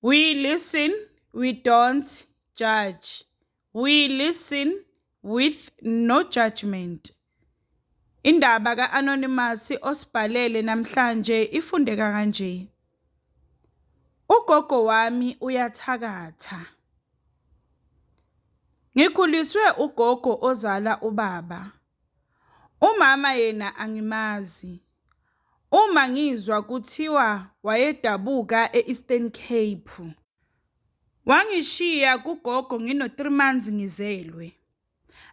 We listen, we don't judge. We listen with no judgment. Indaba ka-Anonymous osibhalele namhlanje ifundeka kanje. Ugogo wami uyathakatha. Ngikhuliswe ugogo ozala ubaba. Umama yena angimazi. Uma ngizwa kuthiwa wayedabuka e-Eastern Cape. Wangishiya kugogo ngino 3 months ngizelwe.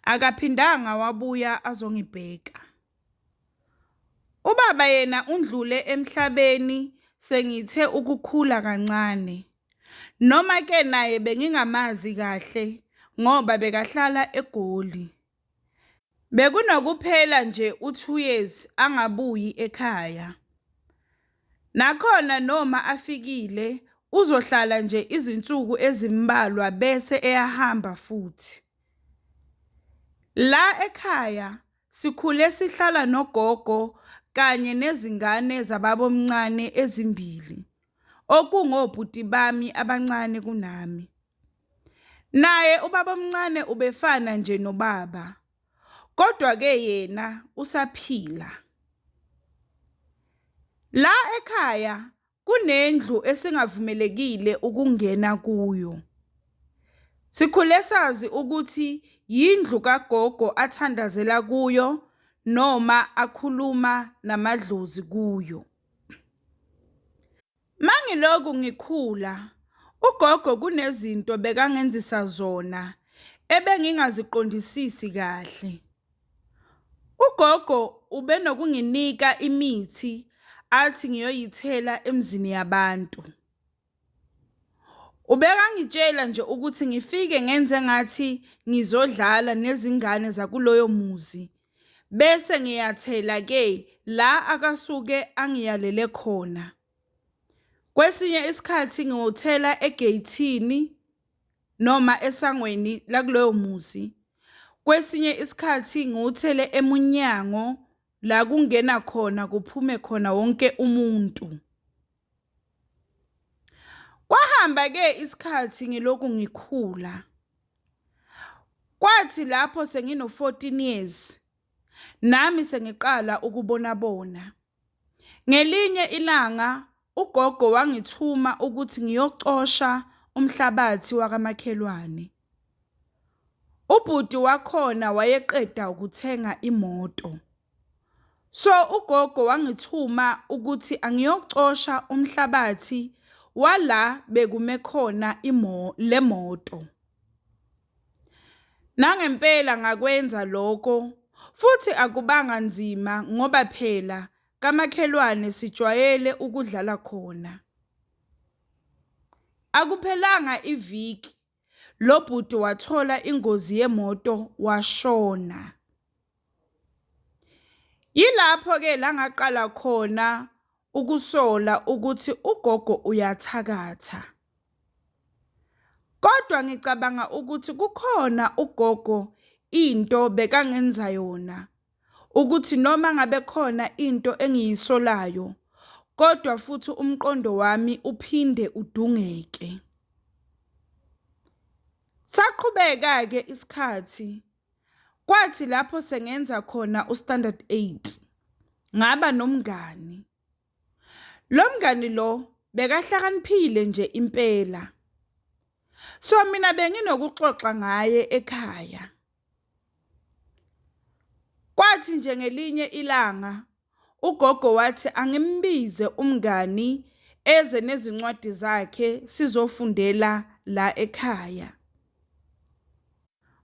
Akaphindanga wabuya azongibheka. Ubaba yena undlule emhlabeni sengithe ukukhula kancane. Noma ke naye bengingamazi kahle ngoba bekahlala eGoli. Bekunokuphela nje u2 years angabuyi ekhaya. Nakhona noma afikile uzohlala nje izinsuku ezimbalwa bese eyahamba futhi. La ekhaya sikhule sihlala nogogo kanye nezingane zababomncane ezimbili. Okungobhuti bami abancane kunami. Naye ubabomncane ubefana nje nobaba. Kodwa ke yena usaphila. La ekhaya kunendlu esingavumelekile ukungena kuyo. Sikhule sazi ukuthi yindlu kagogo athandazela kuyo noma akhuluma namadlozi kuyo. Mangiloku ngikhula, ugogo kunezinto bekangenzisa zona ebengingaziqondisisi kahle. Ugogo ubenokunginika imithi athi ngiyoyithela emzini yabantu. Ubekangitshela nje ukuthi ngifike ngenze ngathi ngizodlala nezingane zakuloyo muzi. Bese ngiyathela ke la akasuke angiyalele khona. Kwesinye isikhathi ngiwothela egeyithini noma esangweni lakuloyo muzi. Kwesinye isikhathi ngiwothele emunyango la kungena khona kuphume khona wonke umuntu. Kwahamba ke isikhathi ngiloku ngikhula. Kwathi lapho sengino 14 years nami sengiqala ukubona. Ngelinye ilanga ugogo wangithuma ukuthi ngiyocosha umhlabathi wakamakhelwane. Ubhuti wakhona wayeqeda ukuthenga imoto. So ugogo wangithuma ukuthi angiyocosha umhlabathi wala bekume khona le moto. Nangempela ngakwenza lokho futhi akubanga nzima ngoba phela kamakhelwane sijwayele ukudlala khona. Akuphelanga iviki lo bhuti wathola ingozi yemoto washona. Yilapho ke la ngaqala khona ukusola ukuthi ugogo uyathakatha. Kodwa ngicabanga ukuthi kukhona ugogo into bekangenza yona ukuthi noma ngabe khona into engiyisolayo kodwa futhi umqondo wami uphinde udungeke. Saqhubeka ke isikhathi. Kwathi lapho sengenza khona uStandard 8 ngaba nomngani. Lo mngani lo bekahlakaniphile nje impela. So mina benginokuxoxa ngaye ekhaya. Kwathi nje ngelinye ilanga ugogo wathi angimbize umngani eze nezincwadi zakhe sizofundela la ekhaya.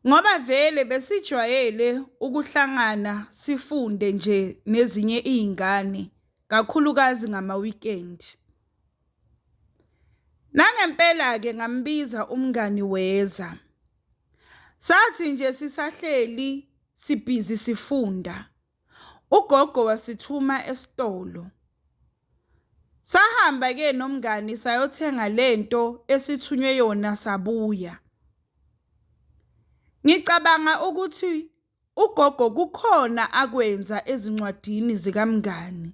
Ngoba vele besijwayele ukuhlangana sifunde nje nezinye izingane kakhulukazi ngama weekend. Nangempela ke ngambiza umngani weza. Sathi nje sisahleli sibhizi sifunda. Ugogo wasithuma esitolo. Sahamba ke nomngani sayothenga lento esithunywe yona sabuya. Ngicabanga ukuthi ugogo kukhona akwenza ezincwadini zikamngani.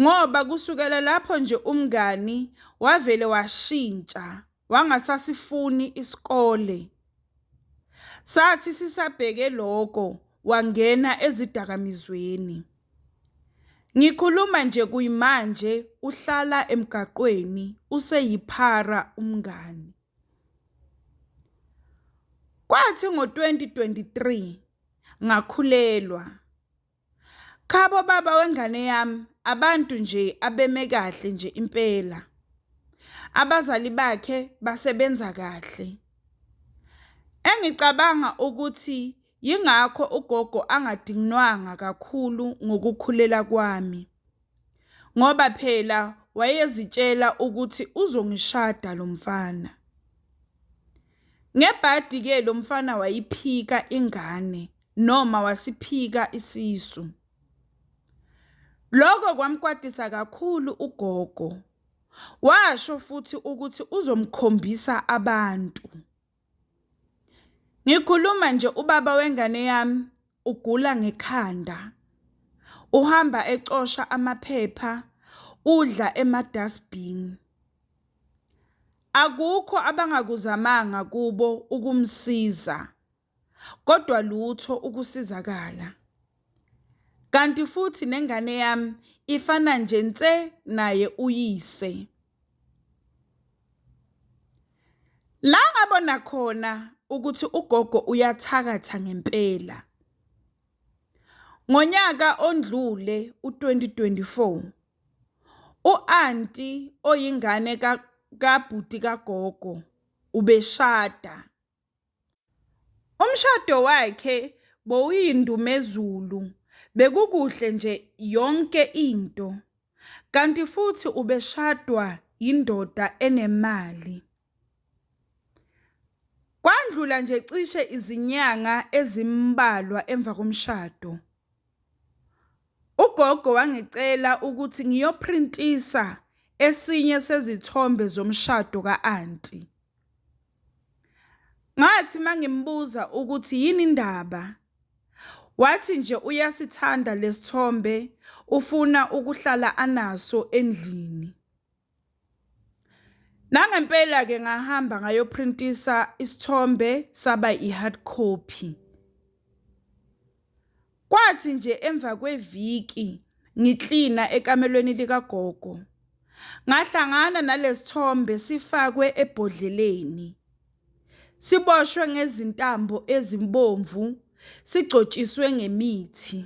ngoba kusukela lapho nje umngani wavele washintsha, wangasasifuni isikole. Sathi sisabheke lokho wangena ezidakamizweni. Ngikhuluma nje kuyimanje uhlala emgaqweni useyiphara umngani. Kwathi ngo-2023 ngakhulelwa. Khabo baba wengane yami abantu nje abeme kahle nje impela. Abazali bakhe basebenza kahle. Engicabanga ukuthi yingakho ugogo angadinwanga kakhulu ngokukhulela kwami. Ngoba phela wayezitshela ukuthi uzongishada lo mfana. Ngebhadi ke lo mfana wayiphika ingane noma wasiphika isisu. Lokho kwamkwatisa kakhulu ugogo. Washo futhi ukuthi uzomkhombisa abantu. Ngikhuluma nje ubaba wengane yami ugula ngekhanda. Uhamba ecosha amaphepha, udla emadustbin. Akukho abangakuzamanga kubo ukumsiza. Kodwa lutho ukusizakala. Kanti futhi nengane yami ifana nje nse naye uyise. La ngabona khona ukuthi ugogo uyathakatha ngempela. Ngonyaka ondlule u2024 u-anti oyingane kabhuti kagogo ubeshada. Umshado wakhe bowuyindumezulu, bekukuhle nje yonke into. Kanti futhi ubeshadwa indoda enemali. Kwandlula nje cishe izinyanga ezimbalwa emva komshado. Ugogo wangicela ukuthi ngiyoprintisa esinye sezithombe zomshado ka-anti. Ngathi mangimbuza ukuthi yini indaba, wathi nje uyasithanda lesithombe, ufuna ukuhlala anaso endlini. Nangempela ke ngahamba ngayoprintisa isithombe saba i-hard copy. Kwathi nje emva kweviki ngiklina ekamelweni likagogo. Ngahlangana nalesithombe sifakwe ebhodleleni. Siboshwe ngezintambo ezimbomvu, sigcotshiswe ngemithi.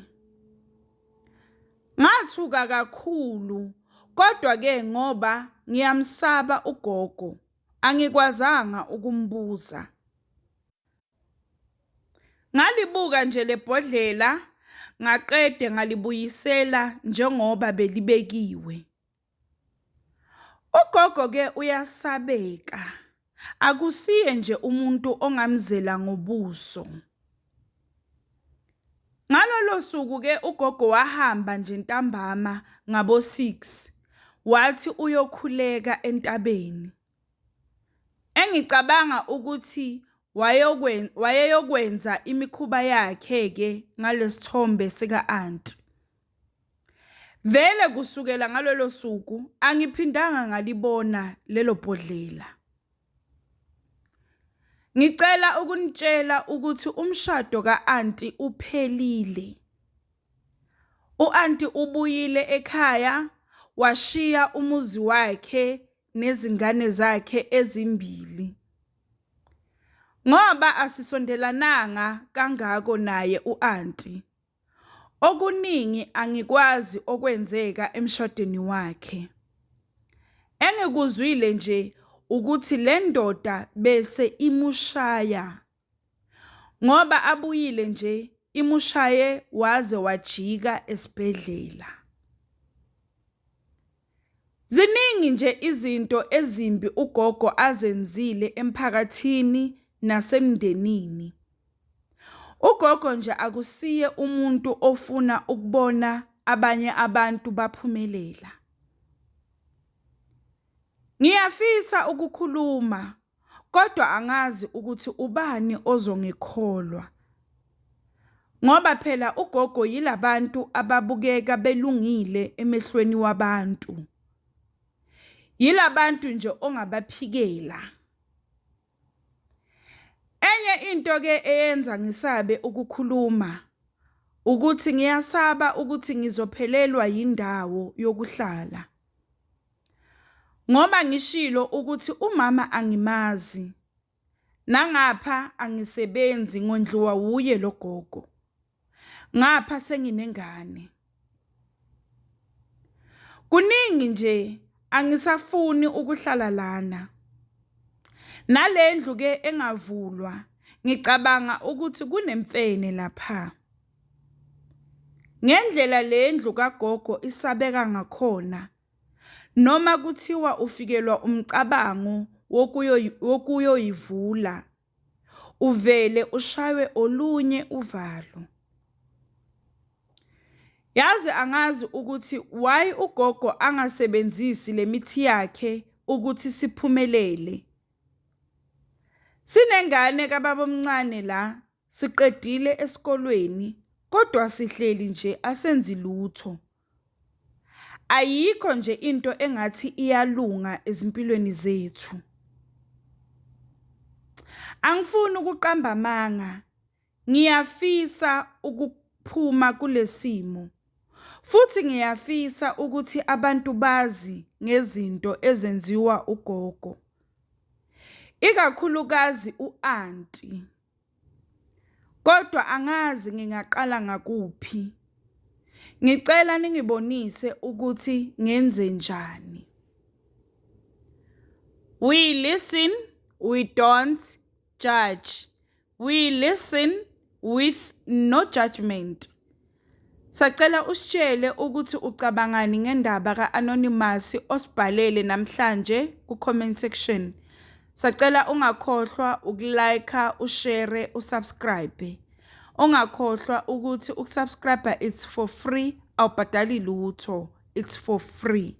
Ngathuka kakhulu, kodwa ke ngoba ngiyamsaba ugogo, angikwazanga ukumbuza. Ngalibuka nje lebhodlela, ngaqede ngalibuyisela njengoba belibekiwe. Ugogo ke uyasabeka. Akusiye nje umuntu ongamzela ngobuso. Ngalolo suku ke ugogo wahamba nje ntambama ngabo 6 wathi uyokhuleka entabeni. Engicabanga ukuthi wayeyokwenza imikhuba yakhe ke ngalesithombe sika-anti. Vele kusukela ngalolo suku angiphindanga ngalibona lelo bhodlela. Ngicela ukunitshela ukuthi umshado ka-anti uphelile. U-anti ubuyile ekhaya, washiya umuzi wakhe nezingane zakhe ezimbili. Ngoba asisondelananga kangako naye u-anti, okuningi angikwazi okwenzeka emshadweni wakhe. Engikuzwile nje ukuthi le ndoda bese imushaya. Ngoba abuyile nje imushaye waze wajika esibhedlela. Ziningi nje izinto ezimbi ugogo azenzile emphakathini nasemndenini. Ugogo nje akusiye umuntu ofuna ukubona abanye abantu baphumelela. Ngiyafisa ukukhuluma, kodwa angazi ukuthi ubani ozongikholwa. Ngoba phela ugogo yilabantu ababukeka belungile emehlweni wabantu. Yilabantu nje ongabaphikela. Enye into ke eyenza ngisabe ukukhuluma ukuthi ngiyasaba ukuthi ngizophelelwa yindawo yokuhlala. Ngoba ngishilo ukuthi umama angimazi. Nangapha angisebenzi ngondliwa wuye logogo. Ngapha senginengane. Kuningi nje angisafuni ukuhlala lana. Nalendlu ke engavulwa ngicabanga ukuthi kunemfene lapha. Ngendlela lendlu kagogo isabeka ngakhona noma kuthiwa ufikelwa umcabango wokuyoyivula uvele ushaywe olunye uvalo. Yazi angazi ukuthi why ugogo angasebenzisi lemithi yakhe ukuthi siphumelele. Sinengane kababa omncane la, siqedile esikolweni, kodwa sihleli nje asenzi lutho. Ayikho nje into engathi iyalunga ezimpilweni zethu. Angifuni ukuqamba amanga. Ngiyafisa ukuphuma kulesimo. Futhi ngiyafisa ukuthi abantu bazi ngezinto ezenziwa ugogo. Ikakhulukazi u-anti. Kodwa angazi ngingaqala ngakuphi. Ngicela ningibonise ukuthi ngenze njani. We listen, we don't judge. We listen with no judgment. Sacela usitshele ukuthi ucabangani ngendaba ka-Anonymous osibhalele namhlanje ku-comment section. Sacela ungakhohlwa ukulike, ushare, usubscribe. Ungakhohlwa ukuthi ukusubscribe it's for free, awubhadali lutho, it's for free.